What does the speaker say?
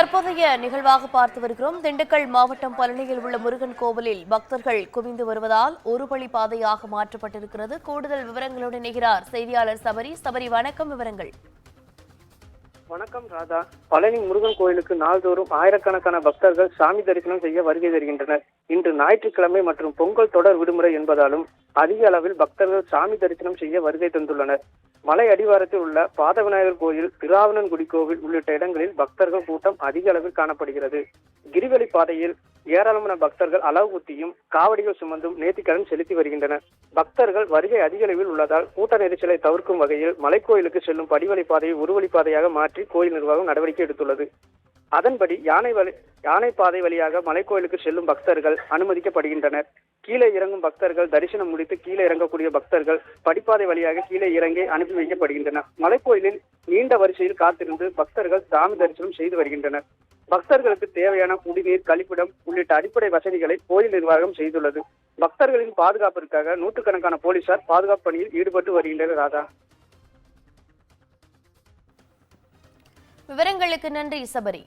தற்போதைய நிகழ்வாக பார்த்து வருகிறோம். திண்டுக்கல் மாவட்டம் பழனியில் உள்ள முருகன் கோவிலில் பக்தர்கள் குவிந்து வருவதால் ஒரு வழி பாதையாக மாற்றப்பட்டிருக்கிறது. கூடுதல் விவரங்களுடன் இணைகிறார் செய்தியாளர் சபரி. சபரி, வணக்கம். விவரங்கள். வணக்கம் ராதா. பழனி முருகன் கோயிலுக்கு நாள்தோறும் ஆயிரக்கணக்கான பக்தர்கள் சாமி தரிசனம் செய்ய வருகை தருகின்றனர். இன்று ஞாயிற்றுக்கிழமை மற்றும் பொங்கல் தொடர் விடுமுறை என்பதாலும் அதிக அளவில் பக்தர்கள் சாமி தரிசனம் செய்ய வருகை தந்துள்ளனர். மலை அடிவாரத்தில் உள்ள பாதவிநாயகர் கோயில், திராவணன்குடி கோவில் உள்ளிட்ட இடங்களில் பக்தர்கள் கூட்டம் அதிக அளவில் காணப்படுகிறது. கிரிவலி பாதையில் ஏராளமான பக்தர்கள் அளவு குத்தியும் காவடிகள் சுமந்தும் நேர்த்திக்கடன் செலுத்தி வருகின்றனர். பக்தர்கள் வருகை அதிக அளவில் உள்ளதால் கூட்ட நெரிசலை தவிர்க்கும் வகையில் மலைக்கோயிலுக்கு செல்லும் படிவழி பாதையை ஒரு வழிப்பாதையாக மாற்றி கோயில் நிர்வாகம் நடவடிக்கை எடுத்துள்ளது. அதன்படி யானை பாதை வழியாக மலைக்கோயிலுக்கு செல்லும் பக்தர்கள் அனுமதிக்கப்படுகின்றனர். கீழே இறங்கும் பக்தர்கள் தரிசனம் முடித்து கீழே இறங்கக்கூடிய பக்தர்கள் படிப்பாதை வழியாக கீழே இறங்கி அனுப்பி வைக்கப்படுகின்றனர். மலைக்கோயிலில் நீண்ட வரிசையில் காத்திருந்து பக்தர்கள் சாமி தரிசனம் செய்து வருகின்றனர். பக்தர்களுக்கு தேவையான குடிநீர், கழிப்பிடம் உள்ளிட்ட அடிப்படை வசதிகளை கோயில் நிர்வாகம் செய்துள்ளது. பக்தர்களின் பாதுகாப்பிற்காக நூற்றுக்கணக்கான போலீசார் பாதுகாப்பு பணியில் ஈடுபட்டு வருகின்றனர். ராதா, விவரங்களுக்கு நன்றி சபரி.